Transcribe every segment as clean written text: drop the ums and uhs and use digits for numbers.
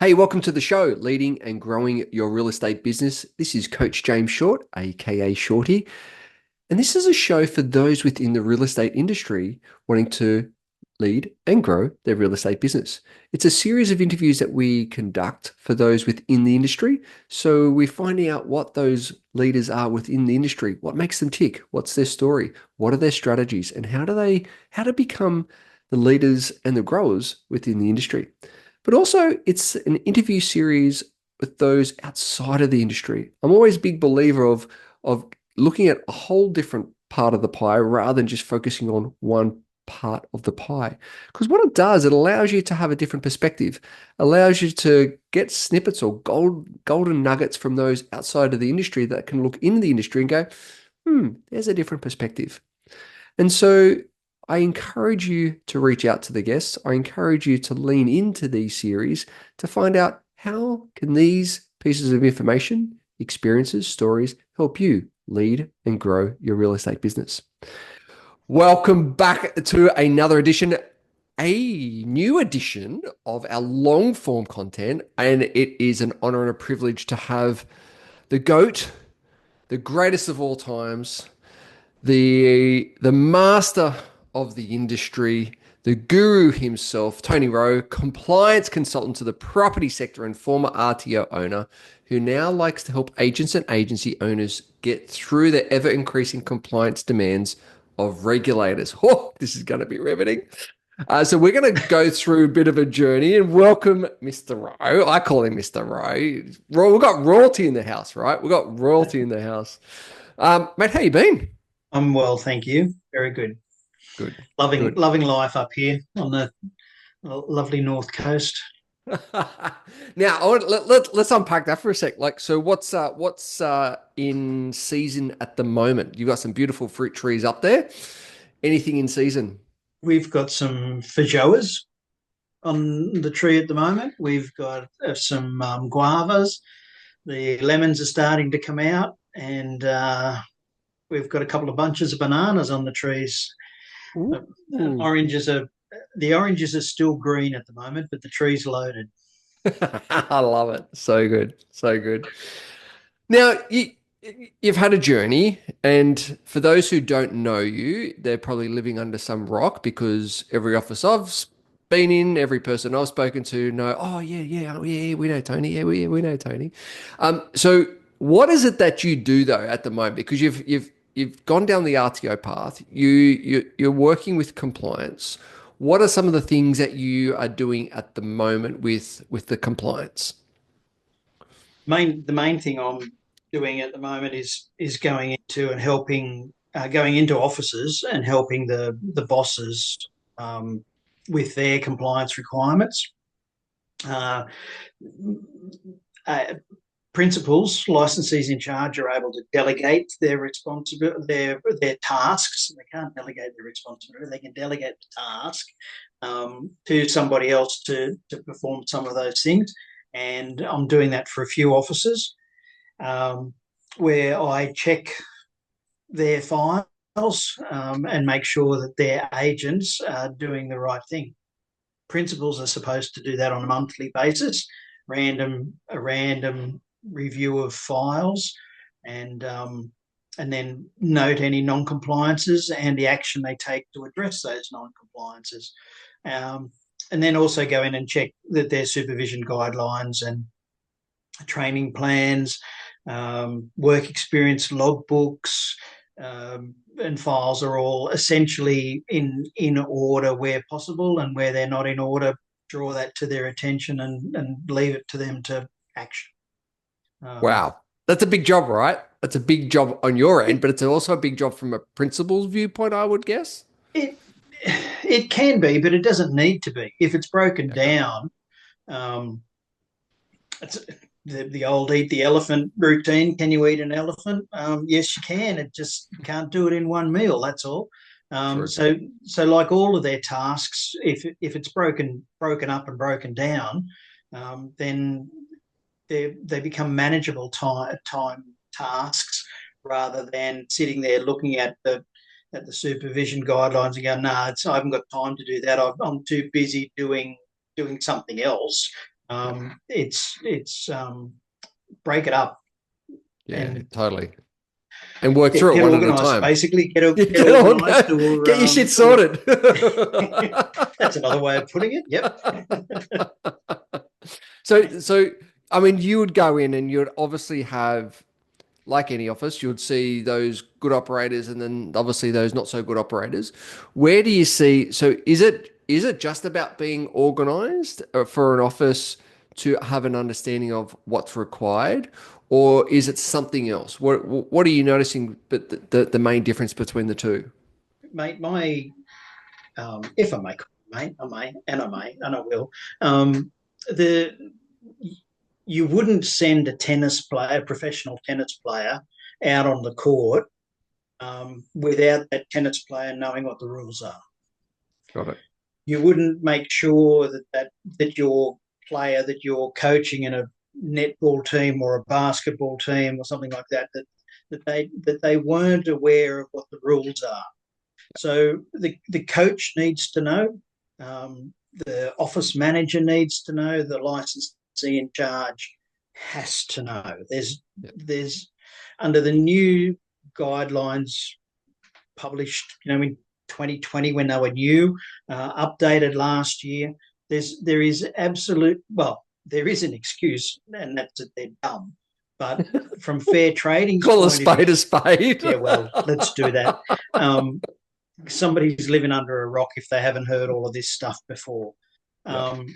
Hey, welcome to the show, Leading and Growing Your Real Estate Business. This is Coach James Short, aka Shorty, and this is a show for those within the real estate industry wanting to lead and grow their real estate business. It's a series of interviews that we conduct for those within the industry. So we're finding out what those leaders are within the industry, what makes them tick, what's their story, what are their strategies, and how to become the leaders and the growers within the industry. But also, it's an interview series with those outside of the industry. I'm always a big believer of looking at a whole different part of the pie rather than just focusing on one part of the pie. Because what it does, it allows you to have a different perspective, allows you to get snippets or golden nuggets from those outside of the industry that can look into the industry and go, there's a different perspective. And so I encourage you to reach out to the guests. I encourage you to lean into these series to find out how can these pieces of information, experiences, stories help you lead and grow your real estate business. Welcome back to another edition, a new edition of our long form content. And it is an honor and a privilege to have the GOAT, the greatest of all times, the master of the industry, the guru himself, Tony Rowe, compliance consultant to the property sector and former RTO owner, who now likes to help agents and agency owners get through the ever-increasing compliance demands of regulators. Oh, this is going to be riveting. So we're going to go through a bit of a journey and welcome Mr. Rowe. I call him Mr. Rowe. We've got royalty in the house, right? We've got royalty in the house. Mate, how you been? I'm well, thank you. Very good. Good, Loving good. loving life up here on the lovely north coast. Now, let's unpack that for a sec. Like, so what's in season at the moment? You've got some beautiful fruit trees up there. Anything in season? We've got some feijoas on the tree at the moment. We've got some guavas. The lemons are starting to come out, and we've got a couple of bunches of bananas on the trees. Uh, Ooh. oranges are the oranges are still green at the moment, but the tree's loaded. I love it. So good. So good. Now, you've had a journey, and for those who don't know you, they're probably living under some rock because every office I've been in, every person I've spoken to know, oh, yeah, we know Tony. Yeah, we know Tony. So what is it that you do though at the moment? Because you've gone down the RTO path. You're working with compliance. What are some of the things that you are doing at the moment with the compliance? The main thing I'm doing at the moment is going into and helping going into offices and helping the bosses with their compliance requirements. Uh, uh, Principals, licensees in charge are able to delegate their responsibility, their tasks. They can't delegate their responsibility; they can delegate the task to somebody else to perform some of those things. And I'm doing that for a few offices um, where I check their files and make sure that their agents are doing the right thing. Principals are supposed to do that on a monthly basis, a random review of files, and and then note any non-compliances and the action they take to address those non-compliances. Um, and then also go in and check that their supervision guidelines and training plans, work experience logbooks, and files are all essentially in order where possible, and where they're not in order, draw that to their attention and leave it to them to action. Um, Wow. That's a big job, right? That's a big job on your end, but it's also a big job from a principal's viewpoint, I would guess. it it can be, but it doesn't need to be. If it's broken Okay. down, um, it's the old eat the elephant routine. Can you eat an elephant? Yes, you can. It just you can't do it in one meal. That's all. Um, True. so so like all of their tasks, if it's broken up and broken down, then they become manageable time tasks rather than sitting there looking at the supervision guidelines and going, nah, I haven't got time to do that. I'm too busy doing something else. It's break it up Yeah, and totally. And work through it get one at a organised. time. Basically, get Get on, organised, or get your shit sorted. that's another way of putting it. Yep. So I mean, you would go in and you'd obviously have, like any office, you'd see those good operators and then obviously those not so good operators. Where do you see? So is it just about being organized for an office to have an understanding of what's required, or is it something else? What are you noticing? But the main difference between the two? Mate, if I may, mate, and I will. Um, the you wouldn't send a professional tennis player, out on the court without that tennis player knowing what the rules are. Got it. You wouldn't make sure that your player that you're coaching in a netball team or a basketball team or something like that they weren't aware of what the rules are. So the coach needs to know, the office manager needs to know, the licensee in charge has to know. There's under the new guidelines published, in 2020 when they were new, updated last year. There is an excuse, and that's that they're dumb. But from fair trading's Call a point of view, spade a spade. yeah, well, let's do that. Somebody's living under a rock if they haven't heard all of this stuff before. Yep.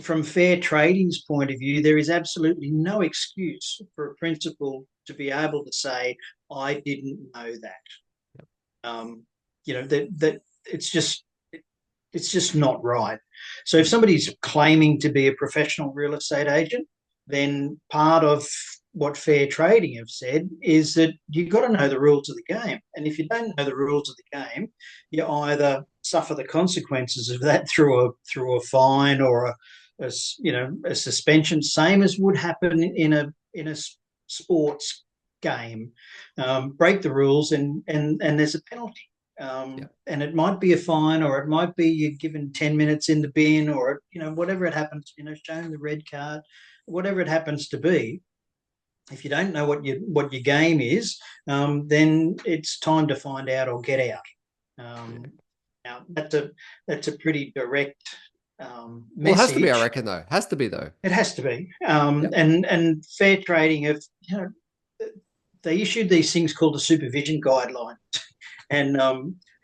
From fair trading's point of view, there is absolutely no excuse for a principal to be able to say, "I didn't know that." That it's just not right. So if somebody's claiming to be a professional real estate agent, then part of what fair trading have said is that you've got to know the rules of the game. And if you don't know the rules of the game, you either suffer the consequences of that through a fine or a suspension, same as would happen in a sports game. Break the rules and there's a penalty. And it might be a fine, or it might be you're given 10 minutes in the bin, or whatever it happens, shown the red card, whatever it happens to be. If you don't know what your game is, then it's time to find out or get out. Now that's a pretty direct Well, it has to be, I message. reckon, though. Has to be, though. It has to be. Yep. And fair trading they issued these things called the supervision guidelines, and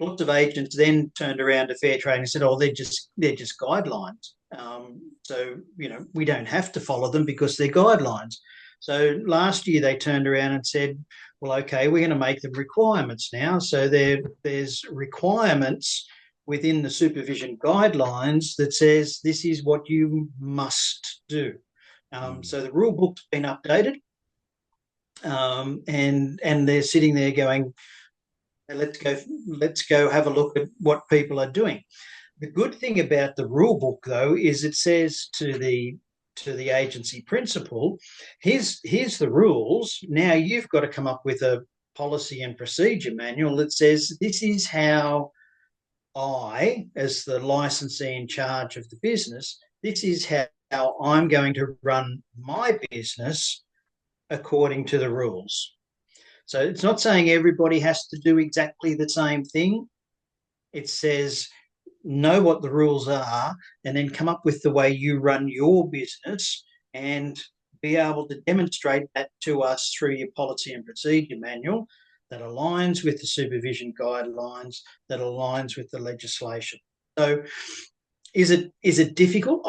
lots of agents then turned around to fair trading and said, "Oh, they're just guidelines. So we don't have to follow them because they're guidelines." So last year they turned around and said, "Well, okay, we're going to make them requirements now." So there's requirements within the supervision guidelines that says this is what you must do. So the rule book's been updated, and they're sitting there going, let's go have a look at what people are doing. The good thing about the rule book, though, is it says to the agency principal, here's the rules. Now you've got to come up with a policy and procedure manual that says this is how I, as the licensee in charge of the business, this is how I'm going to run my business according to the rules. So it's not saying everybody has to do exactly the same thing. It says know what the rules are and then come up with the way you run your business and be able to demonstrate that to us through your policy and procedure manual that aligns with the supervision guidelines, that aligns with the legislation. So is it difficult?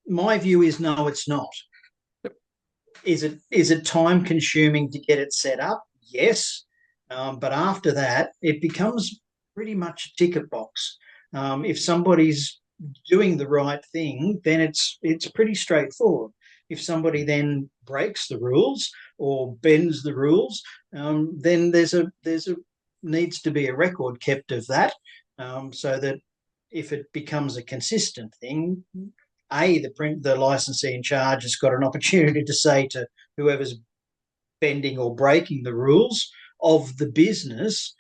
My view is no, it's not. Is it time consuming to get it set up? Yes. But after that, it becomes pretty much a ticket box. If somebody's doing the right thing, then it's pretty straightforward. If somebody then breaks the rules or bends the rules, then there's a needs to be a record kept of that, so that if it becomes a consistent thing, the licensee in charge has got an opportunity to say to whoever's bending or breaking the rules of the business,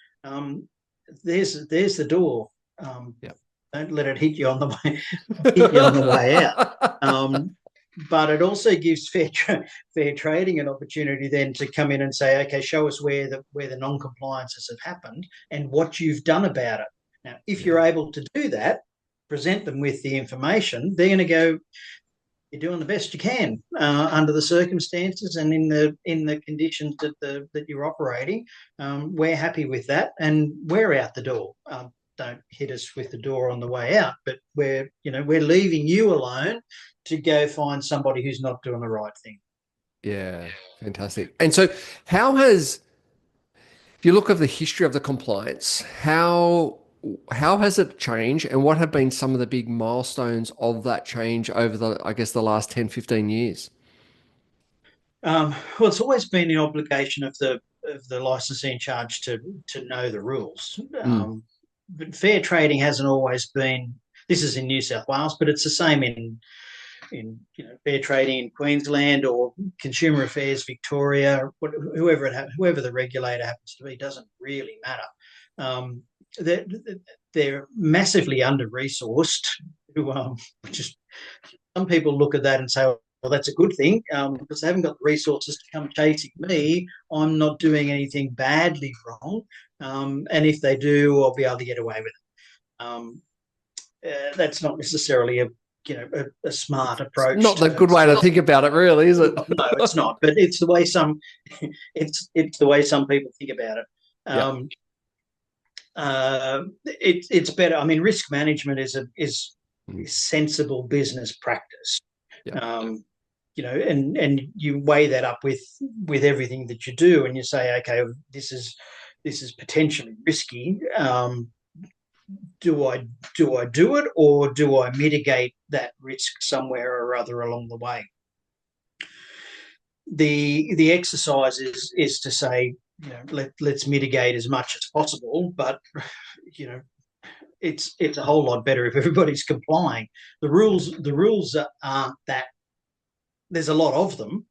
there's the door. Don't let it hit you on the way hit you on the way out. But it also gives fair trading an opportunity then to come in and say, okay, show us where the non-compliances have happened and what you've done about it. Now, if you're Yeah. able to do that, present them with the information, they're going to go, you're doing the best you can under the circumstances and in the conditions that you're operating. We're happy with that, and we're out the door. Don't hit us with the door on the way out, but we're leaving you alone to go find somebody who's not doing the right thing. Yeah, fantastic. And so, how has, if you look at the history of the compliance, how has it changed, and what have been some of the big milestones of that change over the, I guess, the last 10, 15 years? Well, it's always been the obligation of the licensee in charge to know the rules. Mm, But fair trading hasn't always been. This is in New South Wales, but it's the same in fair trading in Queensland or Consumer Affairs Victoria, whoever the regulator happens to be, doesn't really matter. They're, they're massively under resourced. Which is, some people look at that and say, well, that's a good thing because they haven't got the resources to come chasing me. I'm not doing anything badly wrong, and if they do, I'll be able to get away with it. That's not necessarily a smart approach not the good way to think about it, really, is it? no, it's not. But it's the way some it's the way some people think about it. Yeah. It's better. I mean, risk management is Mm, sensible business practice. yeah. And you weigh that up with everything that you do, and you say, okay, this is potentially risky. Do I do it, or do I mitigate that risk somewhere or other along the way? The exercise is to say, let's mitigate as much as possible, but it's a whole lot better if everybody's complying. The rules aren't that. There's a lot of them,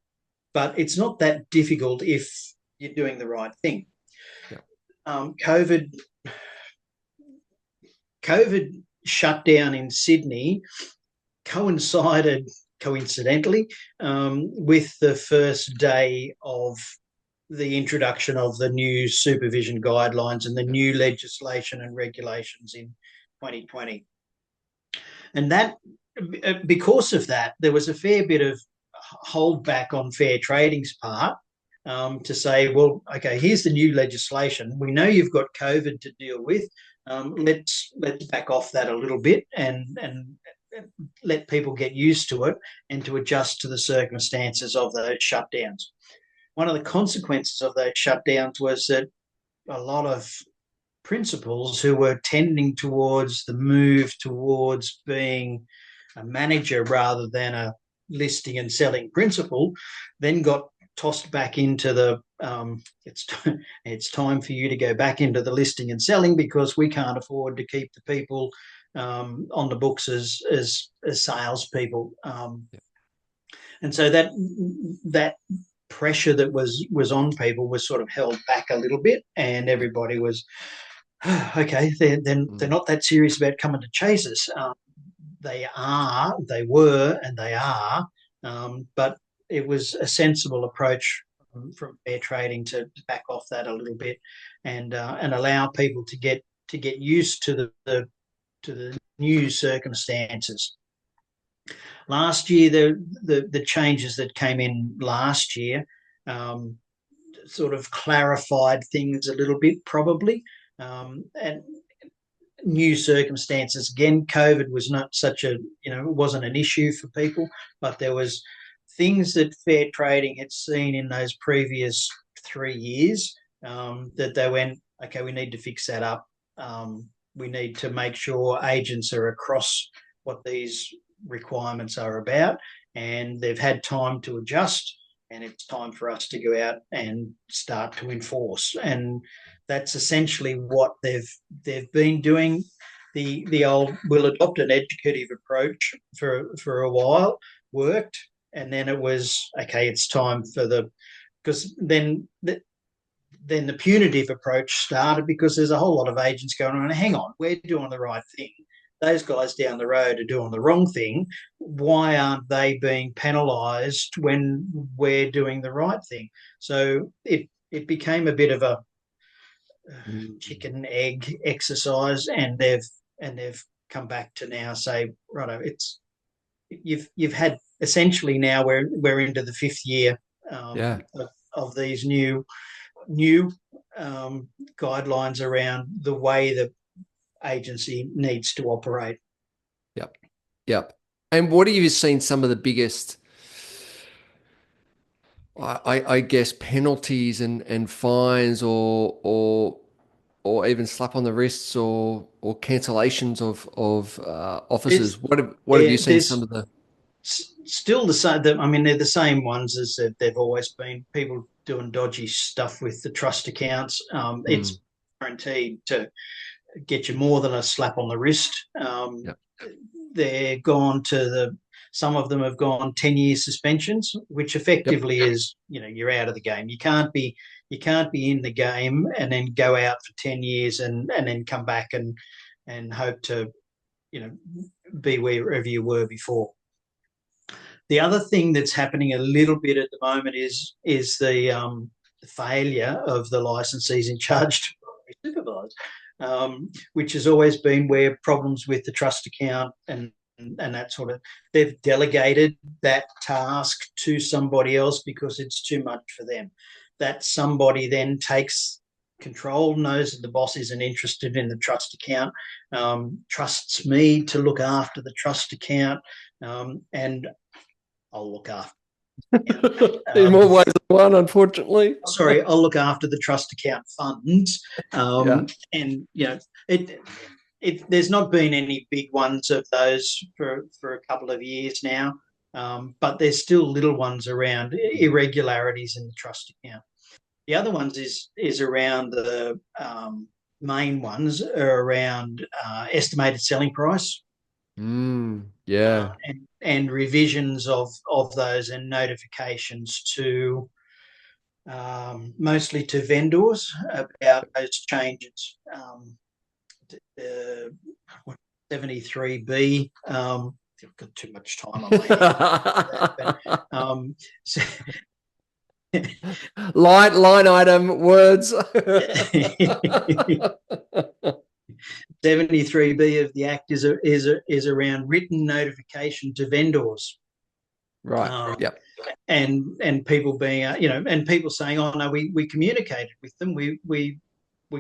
but it's not that difficult if you're doing the right thing. Yeah. COVID shutdown in Sydney coincided, coincidentally, with the first day of the introduction of the new supervision guidelines and the new legislation and regulations in 2020. And that, because of that, there was a fair bit of holdback on fair trading's part to say, well, okay, here's the new legislation. We know you've got COVID to deal with. Let's back off that a little bit and let people get used to it and to adjust to the circumstances of those shutdowns. One of the consequences of those shutdowns was that a lot of principals who were tending towards the move towards being a manager rather than a listing and selling principal then got tossed back into the it's time for you to go back into the listing and selling because we can't afford to keep the people on the books as salespeople. And so that pressure that was on people was sort of held back a little bit, and everybody was okay. They're not that serious about coming to chase us. They were, and they are, but it was a sensible approach from fair trading to back off that a little bit and allow people to get used to the new circumstances. Last year, the changes that came in last year sort of clarified things a little bit, probably, and new circumstances. Again, COVID was not such a, it wasn't an issue for people, but there was things that fair trading had seen in those previous 3 years that they went, okay, we need to fix that up. We need to make sure agents are across what these requirements are about, and they've had time to adjust, and it's time for us to go out and start to enforce. And that's essentially what they've been doing. The old we'll adopt an educative approach for a while worked, and then it was okay. It's time for because then the punitive approach started because there's a whole lot of agents going on. Hang on, we're doing the right thing. those guys down the road are doing the wrong thing. Why aren't they being penalised when we're doing the right thing? So it became a bit of a chicken egg exercise, and they've come back to now say, righto, it's you've had essentially, now we're into the fifth year Yeah. of these new guidelines around the way the agency needs to operate. Yep. Yep. And what have you seen some of the biggest, I guess, penalties and fines or even slap on the wrists or cancellations of officers? There's What have yeah, you seen there's some of the still the same. I mean, they're the same ones as they've always been. People doing dodgy stuff with the trust accounts. mm, It's guaranteed to get you more than a slap on the wrist. yep. They're gone to some of them have gone 10-year suspensions, which Yep. effectively is, you're out of the game. You can't be in the game and then go out for 10 years and then come back and hope to, be wherever you were before. The other thing that's happening a little bit at the moment is the failure of the licensees in charge to supervise, which has always been where problems with the trust account and that sort of, they've delegated that task to somebody else because it's too much for them. That somebody then takes control, knows that the boss isn't interested in the trust account, trusts me to look after the trust account, and I'll look after. In more ways than one, unfortunately. Sorry, I'll look after the trust account funds, Yeah. and there's not been any big ones of those for a couple of years now, but there's still little ones around irregularities in the trust account. The other ones is around the main ones are around estimated selling price. Yeah. And revisions of those and notifications to mostly to vendors about those changes. 73B. I've got too much time on my hands. line item words. 73B of the Act is around written notification to vendors. Right. Yep. And people being, and people saying, oh no, we communicated with them, we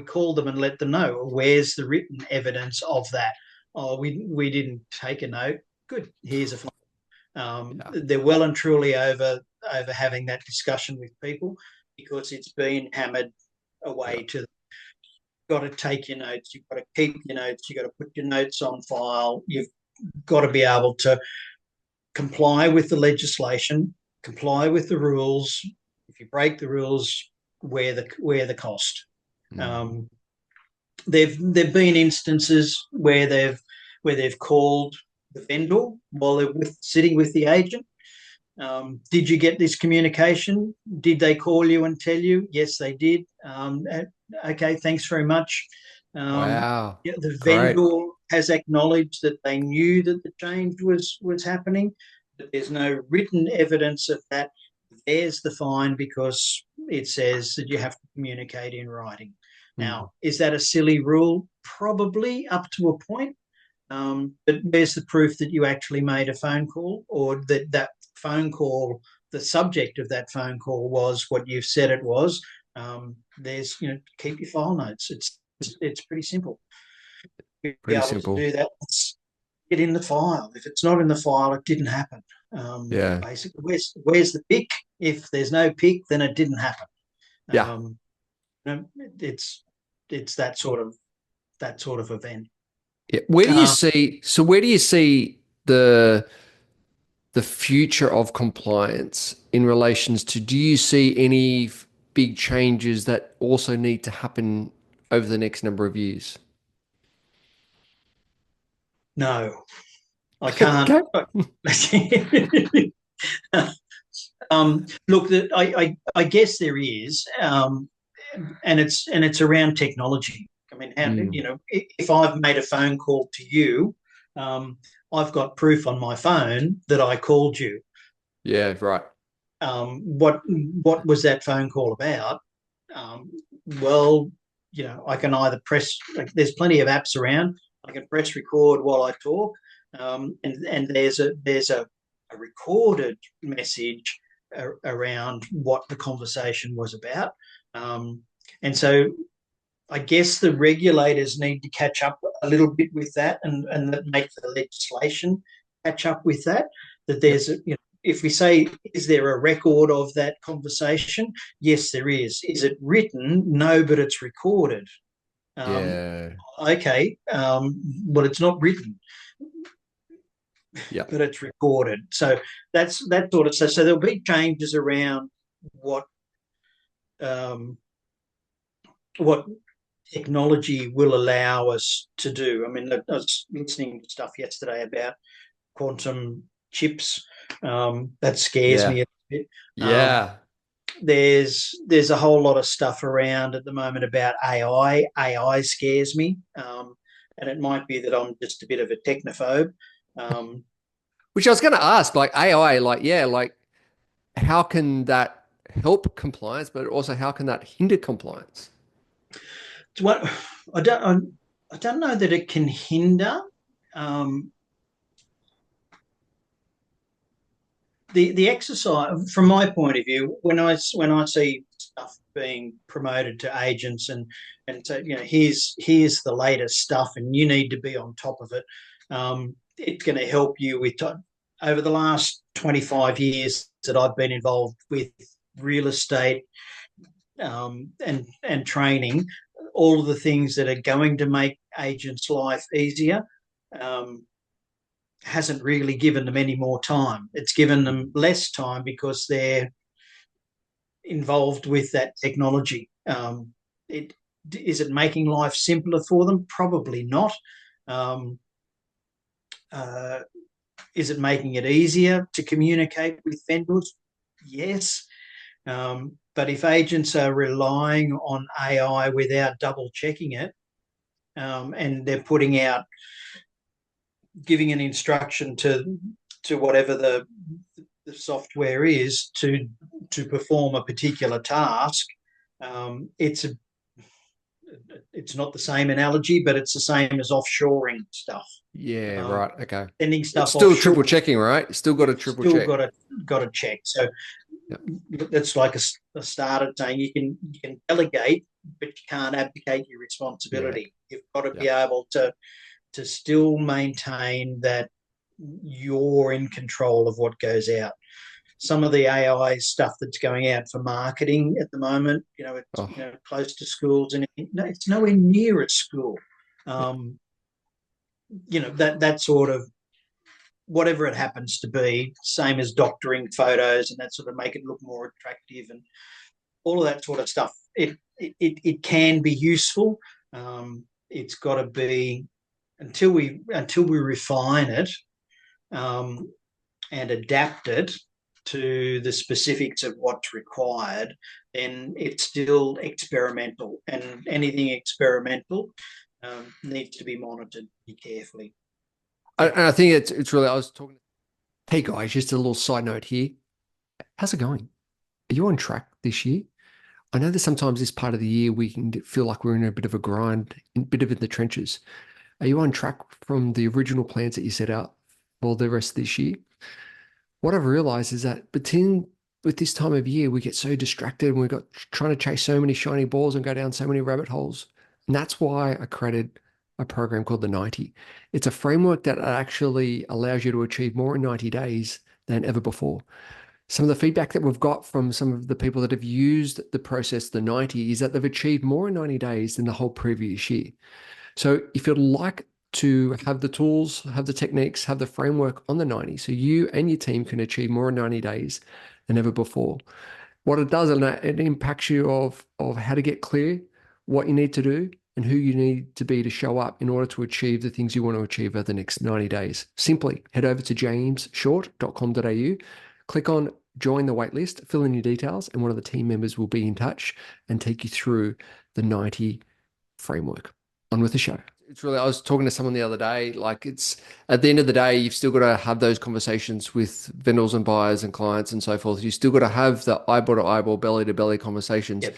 called them and let them know. Where's the written evidence of that? Oh, we didn't take a note. Good, here's a fine. They're well and truly over having that discussion with people because it's been hammered away to. You've got to take your notes. You've got to keep your notes. You've got to put your notes on file. You've got to be able to comply with the legislation, comply with the rules. If you break the rules, wear the cost. There've been instances where they've called the vendor while they're sitting with the agent. Did you get this communication? Did they call you and tell you? Yes, they did. Okay, thanks very much. Wow. The Great. vendor has acknowledged that they knew that the change was happening, but there's no written evidence of that. There's the fine because it says that you have to communicate in writing. Now, is that a silly rule? Probably up to a point. But where's the proof that you actually made a phone call, or that phone call, the subject of that phone call was what you've said it was? There's, keep your file notes. It's pretty simple. Be able simple. to do that. Get in the file. If it's not in the file, it didn't happen. Yeah. Basically, where's the pick? If there's no pick, then it didn't happen. Yeah. It's that sort of event. Yeah. Where do you see? So where do you see the future of compliance in relations to? Do you see any big changes that also need to happen over the next number of years? No, I can't. Look, I guess there is, and it's around technology. I mean, if I've made a phone call to you, I've got proof on my phone that I called you. Yeah, right. What was that phone call about? Um, well, I can either press. Like, there's plenty of apps around. I can press record while I talk, and there's a recorded message around what the conversation was about. Um, and so I guess the regulators need to catch up a little bit with that, and make the legislation catch up with that. That Yep. there's, if we say, is there a record of that conversation? Yes, there is. Is it written? No, but it's recorded. Um, Yeah. okay, well, it's not written, Yep. but it's recorded. So that's that sort of stuff. So there'll be changes around what um, what technology will allow us to do. I mean, I was listening to stuff yesterday about quantum chips. That scares Yeah. me a bit. Um, Yeah. there's a whole lot of stuff around at the moment about AI. AI scares me, and it might be that I'm just a bit of a technophobe. Um, Which I was going to ask, like AI, like, yeah, like how can that help compliance, but also how can that hinder compliance? it's what I don't know that it can hinder. Um, the exercise, from my point of view, when I see stuff being promoted to agents, and so, here's the latest stuff and you need to be on top of it. It's going to help you with time. Over the last 25 years that I've been involved with real estate, and training, all of the things that are going to make agents' life easier, um, hasn't really given them any more time. It's given them less time because they're involved with that technology. It is it making life simpler for them? Probably not. Um, uh, is it making it easier to communicate with vendors? Yes. But if agents are relying on AI without double checking it, and they're putting out, giving an instruction to whatever the software is to perform a particular task, it's not the same analogy, but it's the same as offshoring stuff. Yeah, Um, right. Okay. Sending It's stuff still offshore, triple checking, right? Still got to you've triple still check. got to check. So Yep. that's like a start at saying you can delegate, but you can't abdicate your Yeah. responsibility. You've got to be Yep. able to still maintain that you're in control of what goes out. Some of the AI stuff that's going out for marketing at the moment, it's Oh, close to schools, and it's nowhere near at school. yeah. Um, that sort of, whatever it happens to be, same as doctoring photos and that sort of, make it look more attractive and all of that sort of stuff. It can be useful. It's got to be, until we refine it, um, and adapt it to the specifics of what's required, then it's still experimental, and anything experimental needs to be monitored carefully. Yeah. And I think it's really, I was talking, hey guys, just a little side note here. How's it going? Are you on track this year? I know that sometimes this part of the year we can feel like we're in a bit of a grind, a bit of in the trenches. Are you on track from the original plans that you set out for the rest of this year? What I've realized is that between with this time of year, we get so distracted and we've got trying to chase so many shiny balls and go down so many rabbit holes. And that's why I created a program called the 90. It's a framework that actually allows you to achieve more in 90 days than ever before. Some of the feedback that we've got from some of the people that have used the process, the 90, is that they've achieved more in 90 days than the whole previous year. So if you'd like to have the tools, have the techniques, have the framework on the 90, so you and your team can achieve more in 90 days than ever before. What it does, it impacts you of how to get clear, what you need to do, and who you need to be to show up in order to achieve the things you want to achieve over the next 90 days. Simply head over to jamesshort.com.au, click on join the waitlist, fill in your details, and one of the team members will be in touch and take you through the 90 framework. On with the show. it's really, I was talking to someone the other day, like it's at the end of the day, you've still got to have those conversations with vendors and buyers and clients and so forth. You still got to have the eyeball to eyeball, belly to belly conversations. Yep,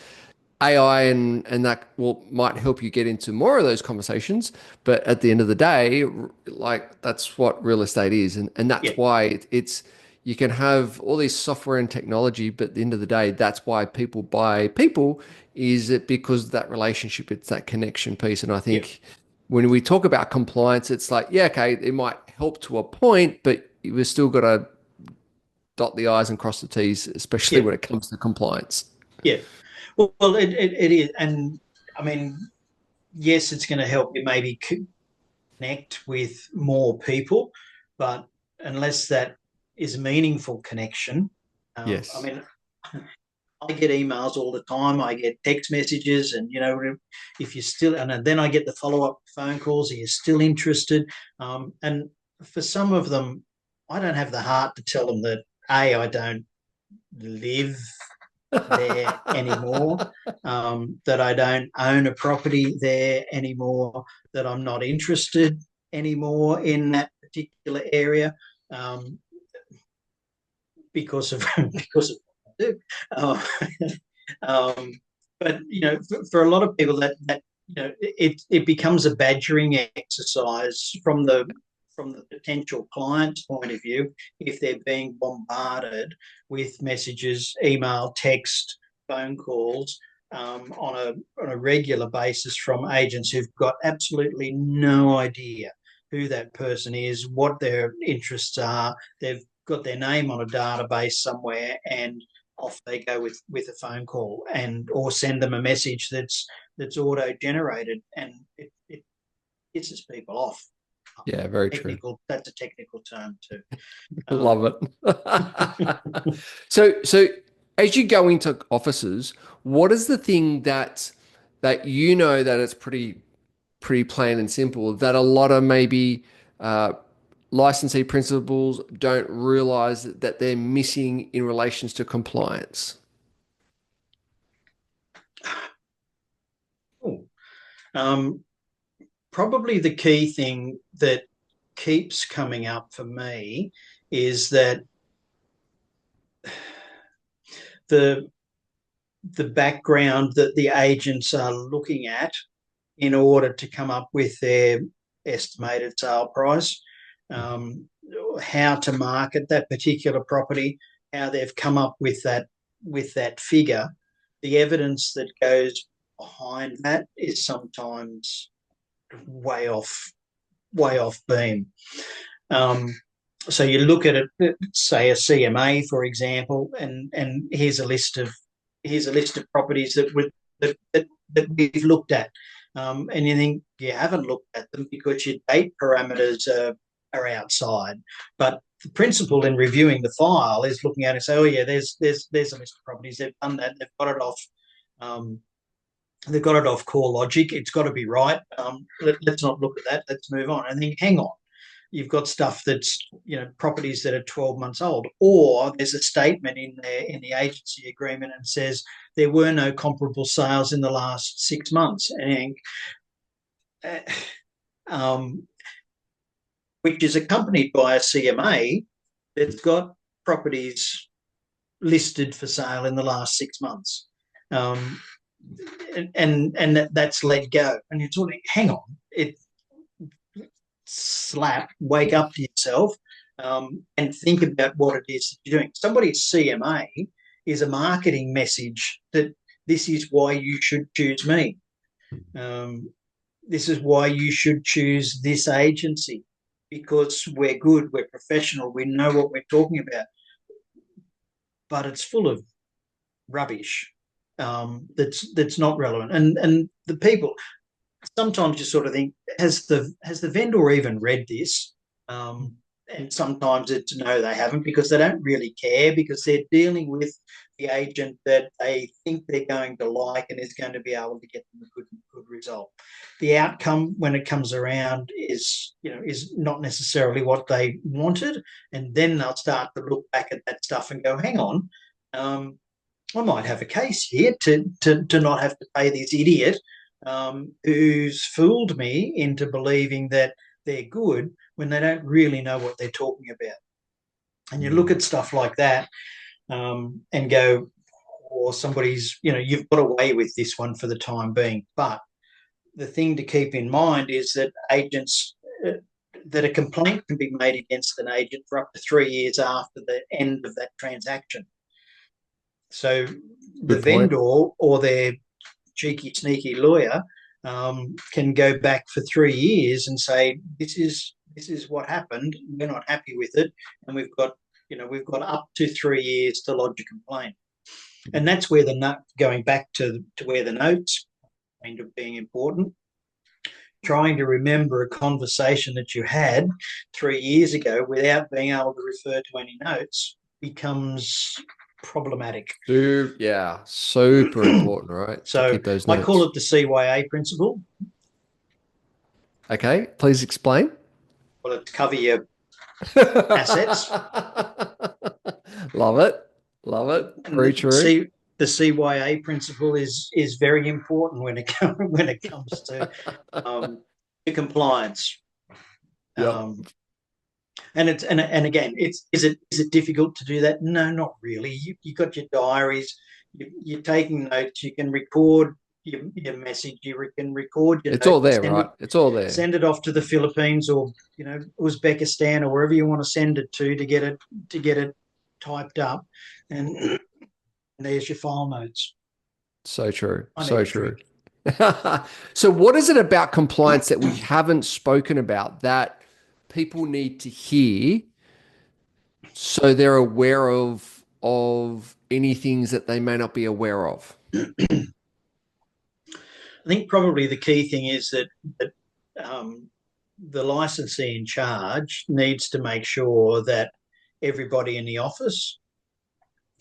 AI and that will might help you get into more of those conversations, but at the end of the day, like that's what real estate is, and that's yep, why it's you can have all these software and technology, but at the end of the day, that's why people buy people is it because of that relationship, it's that connection piece, and I yep, think when we talk about compliance, it's like yeah, okay, it might help to a point, but we've still got to dot the i's and cross the t's, especially yep, when it comes to compliance. yep. Well, it is, and I mean, yes, it's going to help you maybe connect with more people, but unless that is a meaningful connection, I Yes. mean, I get emails all the time. I get text messages, and if you're still, and then I get the follow up phone calls. Are you still interested? And for some of them, I don't have the heart to tell them that I don't live there anymore, that I don't own a property there anymore, that I'm not interested anymore in that particular area, um, because of because of what I do. Um, but for a lot of people, that it becomes a badgering exercise from the potential client's point of view if they're being bombarded with messages, email, text, phone calls, on a regular basis from agents who've got absolutely no idea who that person is, what their interests are. They've got their name on a database somewhere, and off they go with a phone call, and or send them a message that's auto generated, and it pisses people off. Yeah, very true. Technical, that's a technical term too. Love it. So as you go into offices, what is the thing that you know that it's pretty plain and simple that a lot of maybe uh, licensee principals don't realize that they're missing in relations to compliance? um, Probably the key thing that keeps coming up for me is that the the background that the agents are looking at in order to come up with their estimated sale price, um, how to market that particular property, how they've come up with that figure. The evidence that goes behind that is sometimes way off way off beam. Um, so you look at it, say a CMA, for example, and here's a list of properties that we've looked at, and you think you haven't looked at them because your date parameters are outside. But the principle in reviewing the file is looking at it and say, oh yeah, there's a list of properties. They've done that. They've got it off. Um, they've got it off core logic. It's got to be right. Let's not look at that. Let's move on. And then hang on. You've got stuff that's properties that are 12 months old, or there's a statement in there in the agency agreement and says there were no comparable sales in the last 6 months, and um, which is accompanied by a CMA that's got properties listed for sale in the last 6 months. Um, and that's let go. And you're sort of, hang on, it slap, wake up to yourself, and think about what it is that you're doing. Somebody's CMA is a marketing message that this is why you should choose me. This is why you should choose this agency, because we're good, we're professional, we know what we're talking about. But it's full of rubbish, that's not relevant. And the people, sometimes you sort of think, has the vendor even read this? And sometimes it's no, they haven't, because they don't really care, because they're dealing with the agent that they think they're going to like and is going to be able to get them a good result. The outcome when it comes around is not necessarily what they wanted, and then they'll start to look back at that stuff and go, hang on, I might have a case here to not have to pay this idiot who's fooled me into believing that they're good when they don't really know what they're talking about. And you look at stuff like that and go, or somebody's, you've got away with this one for the time being. But the thing to keep in mind is that that a complaint can be made against an agent for up to 3 years after the end of that transaction. So the vendor or their cheeky, sneaky lawyer can go back for 3 years and say, this is what happened. We're not happy with it, and we've got up to 3 years to lodge a complaint. And that's where going back to where the notes end up being important. Trying to remember a conversation that you had 3 years ago without being able to refer to any notes becomes problematic. Yeah, super important, right? So to keep those I notes. call it the CYA principle. Okay, please explain. Well, it's cover your assets. Love it. Love it. Very true. The CYA principle is very important when it comes to compliance. Yep. And again, is it difficult to do that? No, not really. You got your diaries. You're taking notes. You can record your message. You can record your. It's all there, right? It's all there. Send it off to the Philippines or Uzbekistan or wherever you want to send it to get it typed up, and there's your file notes. So true. So true. So what is it about compliance that we haven't spoken about that people need to hear so they're aware of any things that they may not be aware of? I think probably the key thing is that the licensee in charge needs to make sure that everybody in the office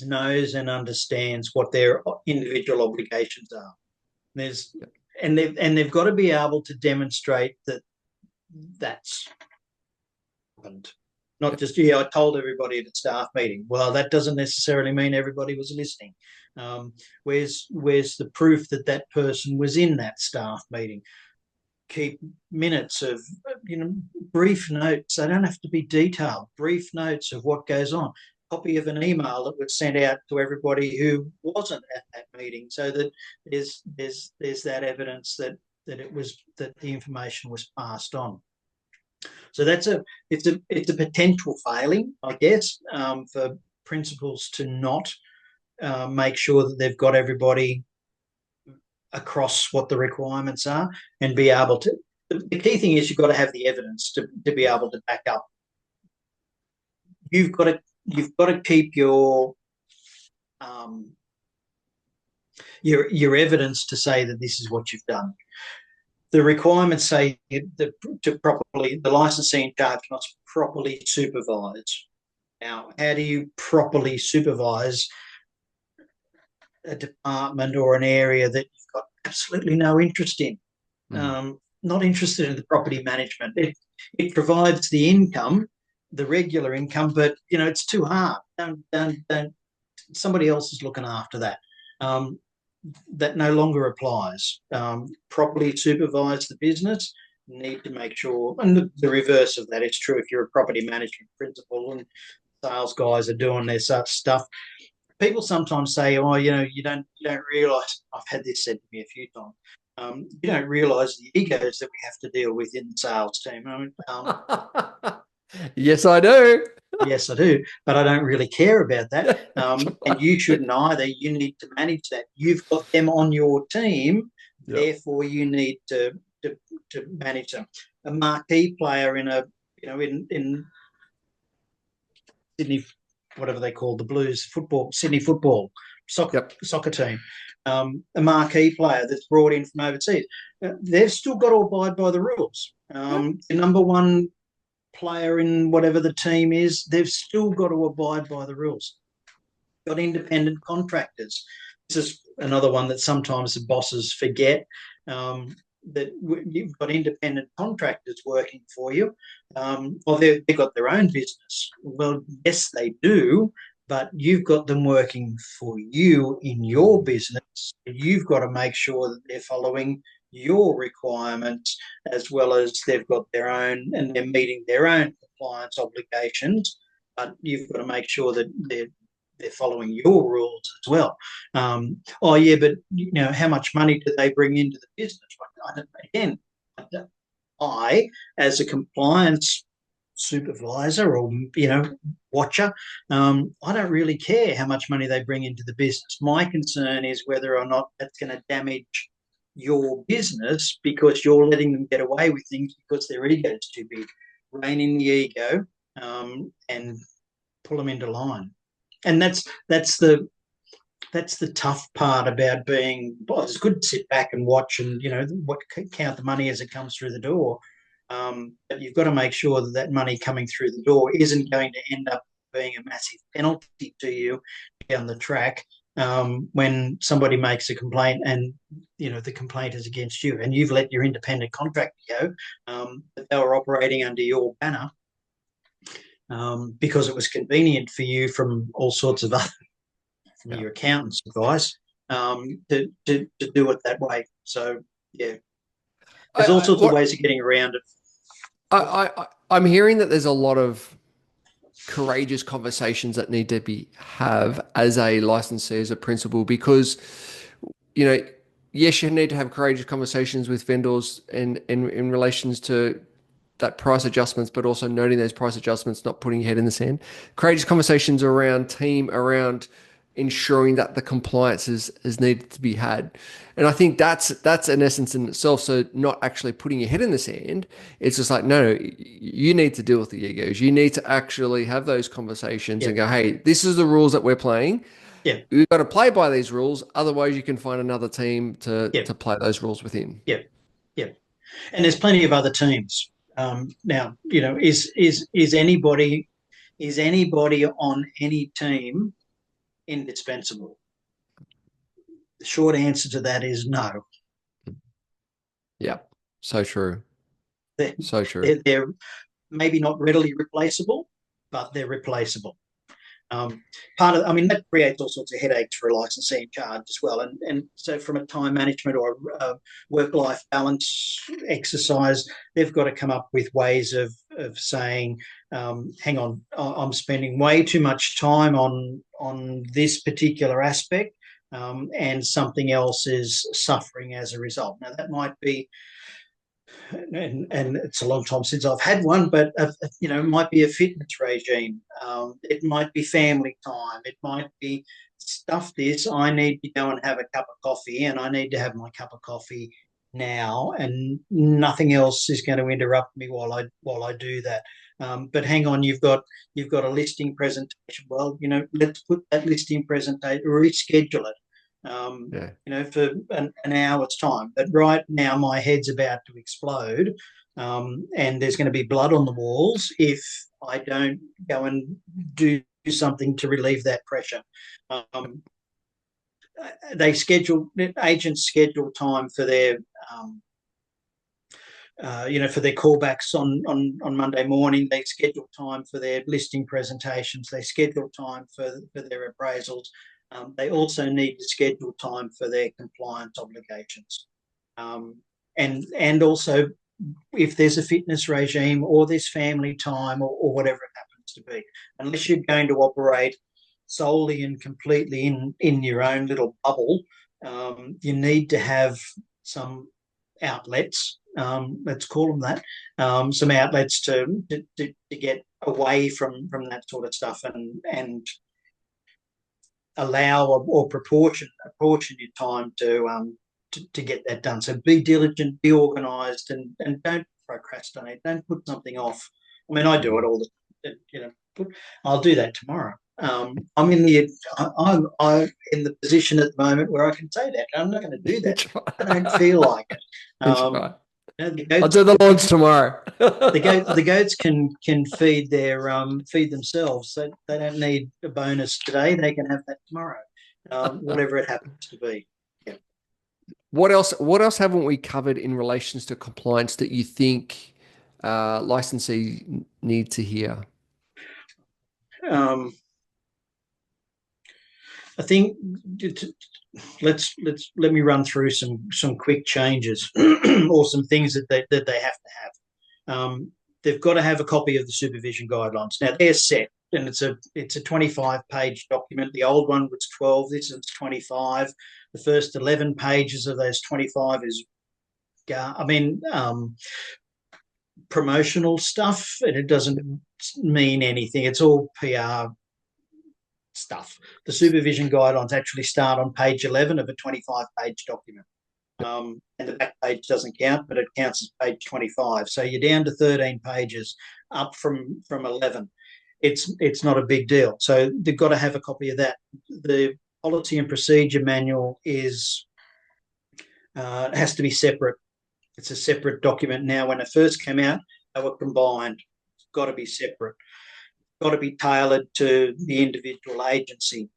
knows and understands what their individual obligations are. They've got to be able to demonstrate that that's happened. Not just, I told everybody at a staff meeting. Well, that doesn't necessarily mean everybody was listening. Where's the proof that person was in that staff meeting? Keep minutes of, brief notes. They don't have to be detailed. Brief notes of what goes on. Copy of an email that was sent out to everybody who wasn't at that meeting, so that there's that evidence that the information was passed on. So it's a potential failing, I guess, for principals to not make sure that they've got everybody across what the requirements are and be able to. The key thing is you've got to have the evidence to be able to back up. You've got to keep your evidence to say that this is what you've done. The requirements say that the licensee in charge must properly supervise. Now, how do you properly supervise a department or an area that you've got absolutely no interest in? Not interested in the property management. It provides the income, the regular income, but it's too hard. Don't somebody else is looking after that. That no longer applies. Properly supervise the business. Need to make sure, and the reverse of that is true if you're a property management principal and sales guys are doing their such stuff. People sometimes say, "Oh, you don't realise." I've had this said to me a few times. You don't realise the egos that we have to deal with in the sales team. Yes, I do. Yes, I do, but I don't really care about that. And you shouldn't either. You need to manage that. You've got them on your team, therefore you need to manage them. A marquee player in in Sydney, whatever they call the Blues Sydney football soccer team, a marquee player that's brought in from overseas, they've still got to abide by the rules. The number one player in whatever the team is, they've still got to abide by the rules. Got independent contractors. This is another one that sometimes the bosses forget, that you've got independent contractors working for you. Or they've got their own business. Well, yes, they do, but you've got them working for you in your business. You've got to make sure that they're following your requirements, as well as they've got their own and they're meeting their own compliance obligations. But you've got to make sure that they're following your rules as well. Oh yeah, but how much money do they bring into the business? Again, I, as a compliance supervisor or watcher, I don't really care how much money they bring into the business. My concern is whether or not that's going to damage your business because you're letting them get away with things because their ego is too big. Rein in the ego and pull them into line. And that's the tough part about being. Well, it's good to sit back and watch and count the money as it comes through the door. But you've got to make sure that that money coming through the door isn't going to end up being a massive penalty to you down the track when somebody makes a complaint and the complaint is against you and you've let your independent contractor go, but they were operating under your banner because it was convenient for you from all sorts of other from your accountant's advice to do it that way. So yeah, there's all sorts of ways of getting around it. I'm hearing that there's a lot of courageous conversations that need to have as a licensee, as a principal, because yes, you need to have courageous conversations with vendors and in relations to that price adjustments, but also noting those price adjustments, not putting your head in the sand. Courageous conversations around team, around ensuring that the compliance is needed to be had. And I think that's an essence in itself. So not actually putting your head in the sand. It's just like, no, you need to deal with the egos. You need to actually have those conversations and go, hey, this is the rules that we're playing. Yeah. You've got to play by these rules. Otherwise you can find another team to play those rules within. Yeah. Yeah. And there's plenty of other teams. Now, is anybody on any team indispensable? The short answer to that is no. Yeah, so true. So true. They're maybe not readily replaceable, but they're replaceable. That creates all sorts of headaches for a licensee in charge as well. And so from a time management or a work-life balance exercise, they've got to come up with ways of saying, hang on, I'm spending way too much time on this particular aspect, and something else is suffering as a result. Now, that might be, and it's a long time since I've had one, but it might be a fitness regime. It might be family time. It might be stuff. I need to go and have a cup of coffee, and I need to have my cup of coffee now, and nothing else is going to interrupt me while I do that. But hang on, you've got a listing presentation. Well, let's put that listing presentation, reschedule it. For an hour's time. But right now, my head's about to explode, and there's going to be blood on the walls if I don't go and do something to relieve that pressure. Agents schedule time for their for their callbacks on Monday morning. They schedule time for their listing presentations. They schedule time for their appraisals. They also need to schedule time for their compliance obligations. And also, if there's a fitness regime or there's family time or whatever it happens to be, unless you're going to operate solely and completely in your own little bubble, you need to have some outlets, let's call them that, some outlets to get away from that sort of stuff and allow or apportion your time to get that done. So be diligent, be organised, and don't procrastinate. Don't put something off. I mean, I do it all the I'll do that tomorrow. I'm in the position at the moment where I can say that I'm not going to do that. I don't feel like it. I'll do the launch tomorrow. the goats can feed themselves. So they don't need a bonus today. They can have that tomorrow, whatever it happens to be. Yeah. What else haven't we covered in relations to compliance that you think licensee need to hear? I think let me run through some quick changes or some things that they have to have. They've got to have a copy of the supervision guidelines. Now they're set, and it's a 25-page document. The old one was 12. This is 25. The first 11 pages of those 25 is, promotional stuff, and it doesn't mean anything. It's all PR stuff. The supervision guidelines actually start on page 11 of a 25-page document. And the back page doesn't count, but it counts as page 25. So you're down to 13 pages, up from 11. It's not a big deal. So they've got to have a copy of that. The policy and procedure manual has to be separate. It's a separate document now. When it first came out, they were combined. It's got to be separate. Got to be tailored to the individual agency.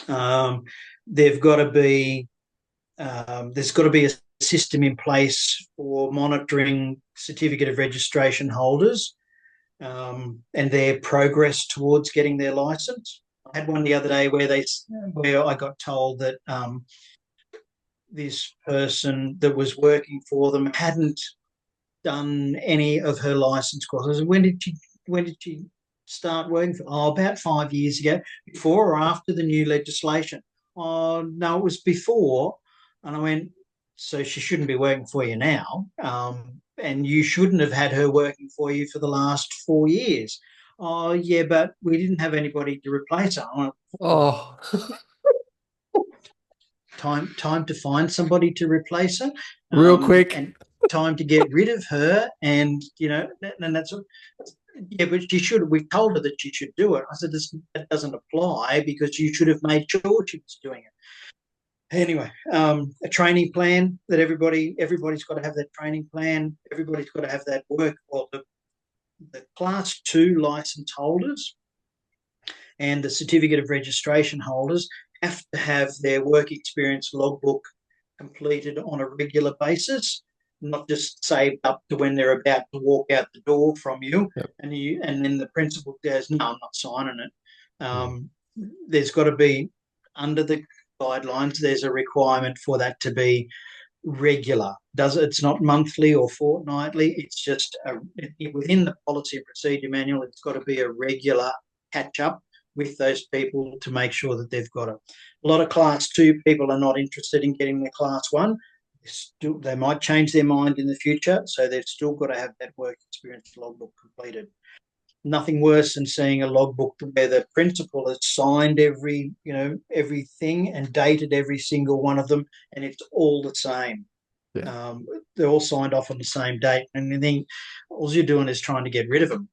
There's got to be a system in place for monitoring certificate of registration holders and their progress towards getting their license. I had one the other day where I got told that this person that was working for them hadn't done any of her license courses. When did she start working for? Oh, about 5 years ago, before or after the new legislation? Oh, no, it was before. And I went, so she shouldn't be working for you now. And you shouldn't have had her working for you for the last 4 years. Oh, yeah, but we didn't have anybody to replace her. I went, Oh, time to find somebody to replace her. real quick. And time to get rid of her. And, and that's yeah, but she should. We told her that she should do it. I said, that doesn't apply because you should have made sure she was doing it. Anyway, a training plan that everybody's got to have that training plan. Everybody's got to have that work. Well, the class 2 license holders and the certificate of registration holders have to have their work experience logbook completed on a regular basis, not just saved up to when they're about to walk out the door from you. Yep. And then the principal goes, no, I'm not signing it. There's got to be, under the guidelines, there's a requirement for that to be regular. It's not monthly or fortnightly. It's just within the policy and procedure manual. It's got to be a regular catch up with those people to make sure that they've got it. A lot of class 2 people are not interested in getting their class 1. They might change their mind in the future, so they've still got to have that work experience logbook completed. Nothing worse than seeing a logbook where the principal has signed everything and dated every single one of them, and it's all the same. Yeah. They're all signed off on the same date, and you think all you're doing is trying to get rid of them,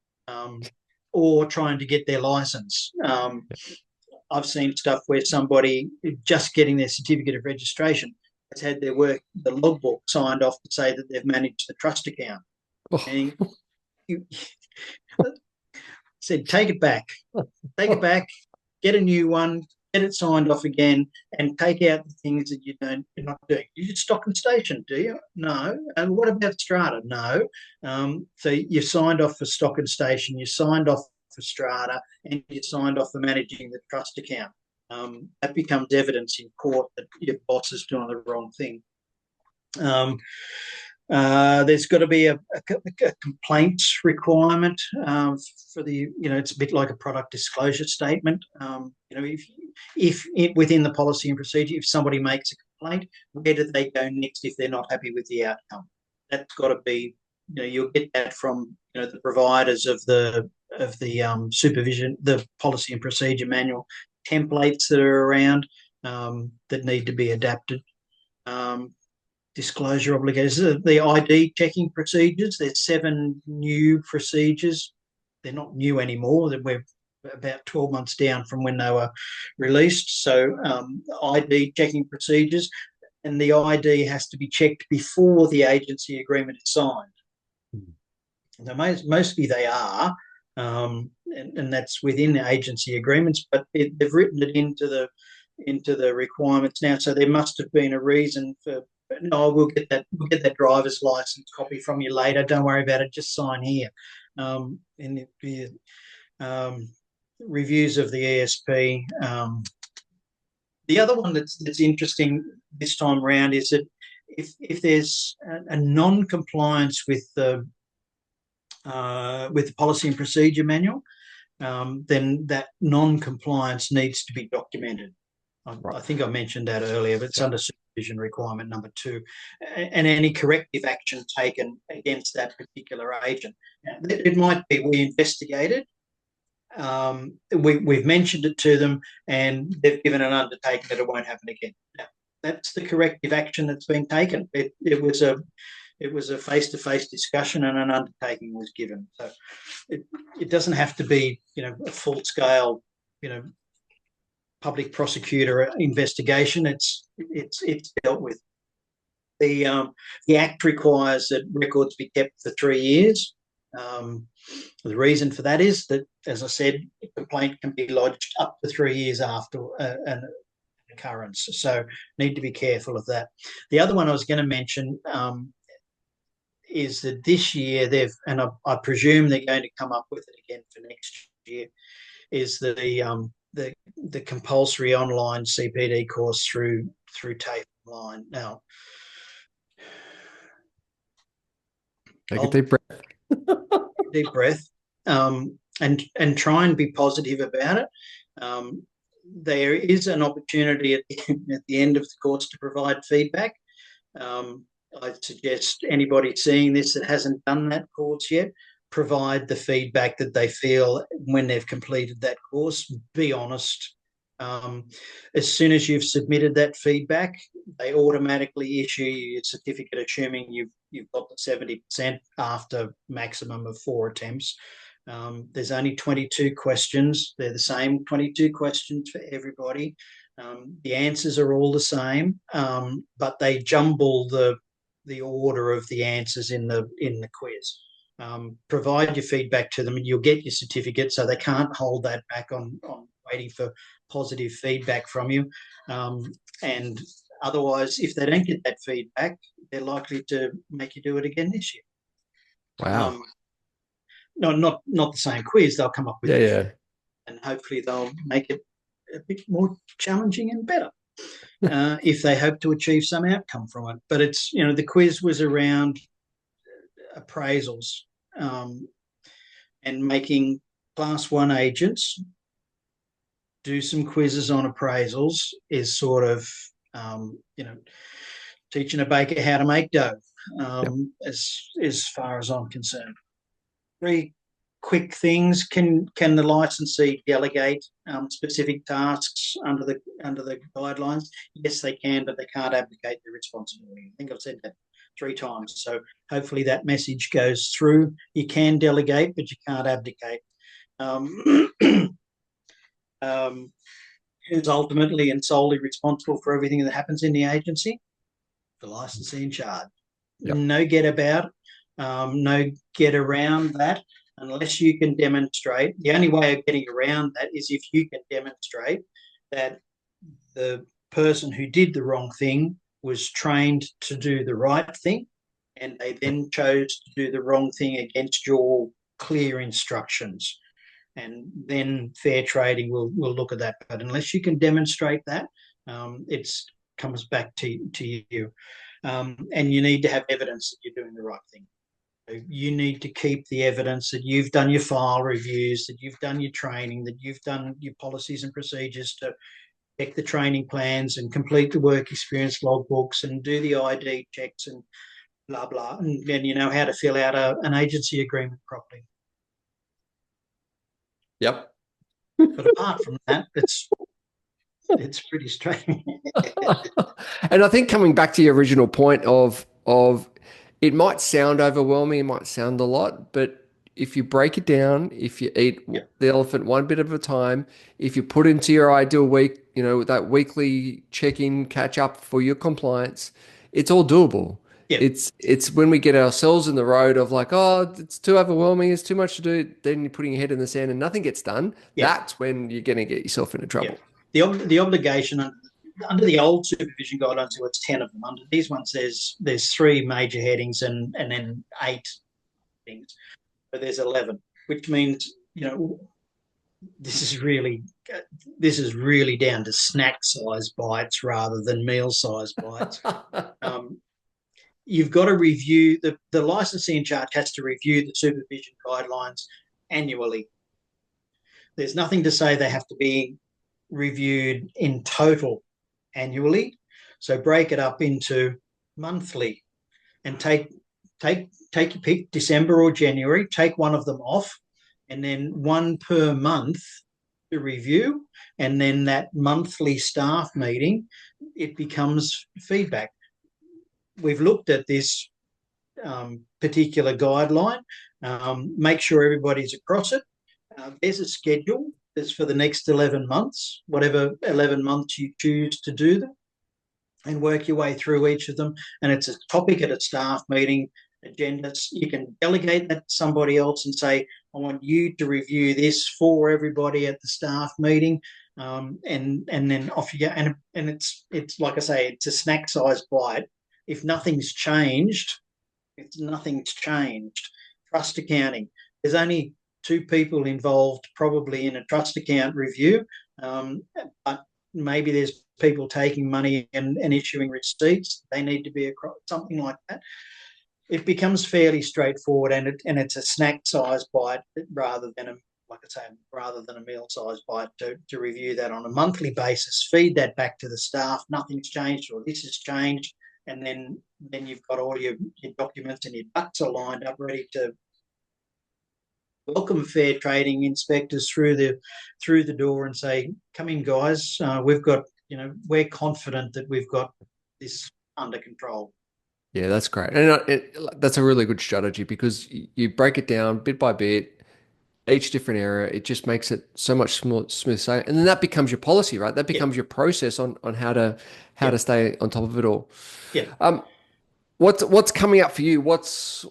or trying to get their license. I've seen stuff where somebody just getting their certificate of registration has had the logbook signed off to say that they've managed the trust account. Oh. And you said, take it back, get a new one, get it signed off again, and take out the things that you're not doing. You did stock and station, do you? No. And what about strata? No. So you signed off for stock and station, you signed off for strata, and you signed off for managing the trust account. That becomes evidence in court that your boss is doing the wrong thing. There's got to be a complaints requirement for the, it's a bit like a product disclosure statement. If within the policy and procedure, if somebody makes a complaint, where do they go next if they're not happy with the outcome? That's got to be, you'll get that from the providers of the supervision, the policy and procedure manual templates that are around that need to be adapted. Disclosure obligations, the ID checking procedures. There's 7 new procedures. They're not new anymore. We're about 12 months down from when they were released. So ID checking procedures, and the ID has to be checked before the agency agreement is signed. Now, mostly they are, and that's within the agency agreements, but they've written it into the requirements now. So there must have been a reason for. No, we'll get that driver's license copy from you later. Don't worry about it. Just sign here. In the reviews of the ESP, The other one that's interesting this time around is that if there's a non-compliance with the policy and procedure manual, then that non-compliance needs to be documented. Right. I think I mentioned that earlier, but it's Yep. under supervision requirement number 2, and any corrective action taken against that particular agent. It might be we investigated, we've mentioned it to them, and they've given an undertaking that it won't happen again. Now, that's the corrective action that's been taken. It was a face-to-face discussion, and an undertaking was given. So it doesn't have to be, a full-scale, public prosecutor investigation. It's dealt with. The Act requires that records be kept for 3 years. The reason for that is that, as I said, a complaint can be lodged up to 3 years after an occurrence. So need to be careful of that. The other one I was going to mention is that this year and I presume they're going to come up with it again for next year, is the compulsory online CPD course through TAFE Online. Now, Take a deep breath. deep breath, and try and be positive about it. There is an opportunity at the end of the course to provide feedback. I suggest anybody seeing this that hasn't done that course yet, provide the feedback that they feel when they've completed that course. Be honest. As soon as you've submitted that feedback, they automatically issue you a certificate, assuming you've got the 70% after maximum of 4 attempts. There's only 22 questions. They're the same 22 questions for everybody. The answers are all the same, but they jumble the order of the answers in the quiz. Provide your feedback to them, and you'll get your certificate, so they can't hold that back on waiting for positive feedback from you. And otherwise, if they don't get that feedback, they're likely to make you do it again this year. Wow. No, not the same quiz. They'll come up with Yeah. and hopefully they'll make it a bit more challenging and better if they hope to achieve some outcome from it. But it's, the quiz was around appraisals, and making Class 1 agents do some quizzes on appraisals is sort of, teaching a baker how to make dough, Yep. as far as I'm concerned. 3 quick things. Can the licensee delegate specific tasks under the guidelines? Yes, they can, but they can't abdicate their responsibility. I think I've said that 3 times. So hopefully that message goes through. You can delegate, but you can't abdicate. Who's ultimately and solely responsible for everything that happens in the agency? The licensee in charge. Yep. No get about, no get around that, unless you can demonstrate. The only way of getting around that is if you can demonstrate that the person who did the wrong thing was trained to do the right thing, and they then chose to do the wrong thing against your clear instructions. And then fair trading will look at that. But unless you can demonstrate that, it comes back to you. And you need to have evidence that you're doing the right thing. So you need to keep the evidence that you've done your file reviews, that you've done your training, that you've done your policies and procedures to check the training plans and complete the work experience logbooks and do the ID checks and blah, blah. And then you know how to fill out an agency agreement properly. Yep. But apart from that, it's pretty straight. And I think coming back to your original point of it might sound overwhelming, it might sound a lot, but if you break it down, if you eat the elephant one bit at a time, if you put into your ideal week, that weekly check-in, catch up for your compliance, it's all doable. Yeah. It's when we get ourselves in the road of like, oh, it's too overwhelming, it's too much to do, then you're putting your head in the sand and nothing gets done. Yeah. That's when you're going to get yourself into trouble. Yeah. The obligation under the old supervision guidelines, there was 10 of them. Under these ones, there's 3 major headings and then 8 things. But there's 11, which means this is really down to snack size bites rather than meal size bites. Um, you've got to review the licensee in charge has to review the supervision guidelines annually. There's nothing to say they have to be reviewed in total annually. So break it up into monthly and take your pick, December or January, take one of them off, and then one per month to review. And then that monthly staff meeting, it becomes feedback. We've looked at this particular guideline, make sure everybody's across it. There's a schedule that's for the next 11 months, whatever 11 months you choose to do them, and work your way through each of them. And it's a topic at a staff meeting, agendas. You can delegate that to somebody else and say, I want you to review this for everybody at the staff meeting. And then off you go. And it's like I say, it's a snack size bite. If nothing's changed, trust accounting. There's only two people involved probably in a trust account review, but maybe there's people taking money and issuing receipts. They need to be across something like that. It becomes fairly straightforward, and it's a snack size bite rather than a meal size bite to review that on a monthly basis. Feed that back to the staff. Nothing's changed, or this has changed, and then you've got all your documents and your ducks are lined up, ready to welcome fair trading inspectors through the door and say, "Come in, guys. We've got, we're confident that we've got this under control." Yeah, that's great. And that's a really good strategy because you break it down bit by bit, each different area. It just makes it so much smooth sailing. And then that becomes your policy, right? That Yeah, becomes your process on how yeah, to stay on top of it all. yeah. Um, what's coming up for you? What's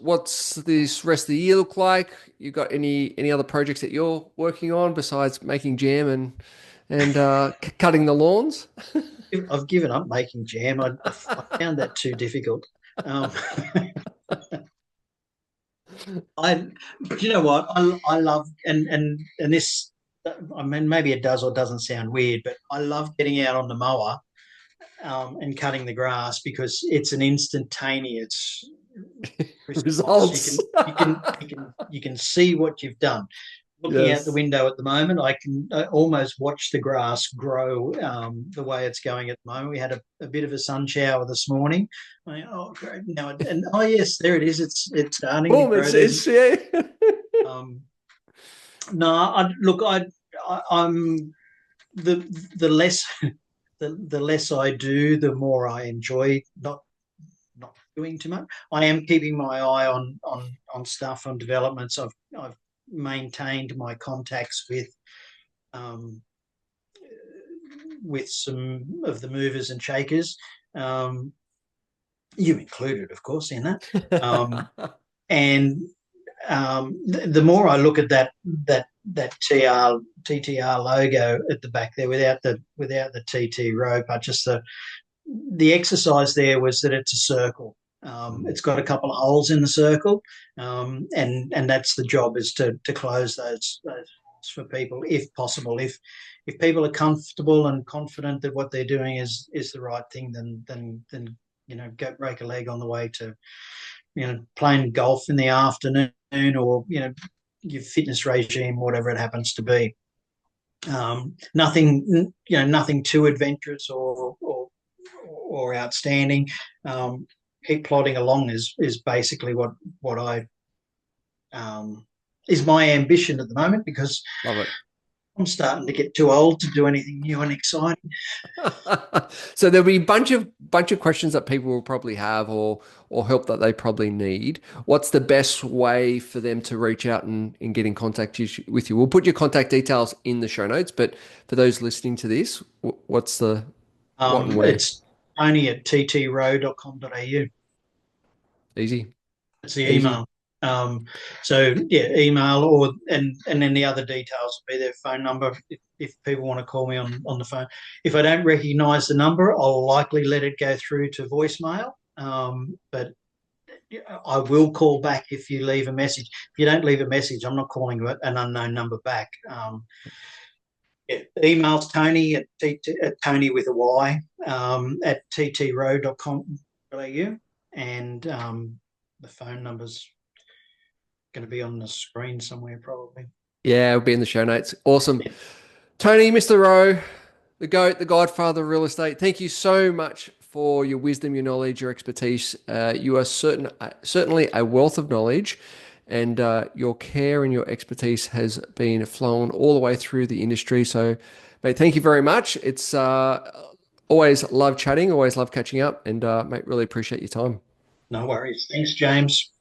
this rest of the year look like? You got any other projects that you're working on besides making jam and cutting the lawns? I've given up making jam. I found that too difficult. Um, but you know what? I love and this. I mean, maybe it does or doesn't sound weird, but I love getting out on the mower and cutting the grass because it's an instantaneous response. Results. You can see what you've done. Looking out the Yes. window at the moment, I can almost watch the grass grow the way it's going at the moment. We had a bit of a sun shower this morning. Oh, great! Now and oh yes, there it is. It's starting to Boom, grow. it's yeah. Um, no, I'm the less the less I do, the more I enjoy not doing too much. I am keeping my eye on stuff, on developments. I've maintained my contacts um, with some of the movers and shakers, you included, of course, in that. And the more I look at that TTR logo at the back there without the TT Rowe, but just the exercise there was that it's a circle. It's got a couple of holes in the circle, and that's the job, is to close those for people if possible. If people are comfortable and confident that what they're doing is the right thing, then go break a leg on the way to playing golf in the afternoon, or your fitness regime, whatever it happens to be. Nothing too adventurous or outstanding. Keep plodding along is basically what I is my ambition at the moment, because Love it. I'm starting to get too old to do anything new and exciting. So there'll be a bunch of questions that people will probably have or help that they probably need. What's the best way for them to reach out and get in contact with you? We'll put your contact details in the show notes, but for those listening to this, what's the what and where? It's only at ttrowe.com.au. Easy, It's the easy. email. So yeah, email, and then the other details will be their phone number if people want to call me on the phone. If I don't recognise the number, I'll likely let it go through to voicemail. But I will call back if you leave a message. If you don't leave a message, I'm not calling you an unknown number back. Yeah. Emails Tony at Tony with a Y at ttrowe.com.au, and the phone number's going to be on the screen somewhere probably. Yeah, it'll be in the show notes. Awesome. Tony, Mr. Rowe, the GOAT, the godfather of real estate. Thank you so much for your wisdom, your knowledge, your expertise. You are certainly a wealth of knowledge, and your care and your expertise has been flown all the way through the industry. So, mate, thank you very much. It's always love chatting, always love catching up, and mate, really appreciate your time. No worries. Thanks, James.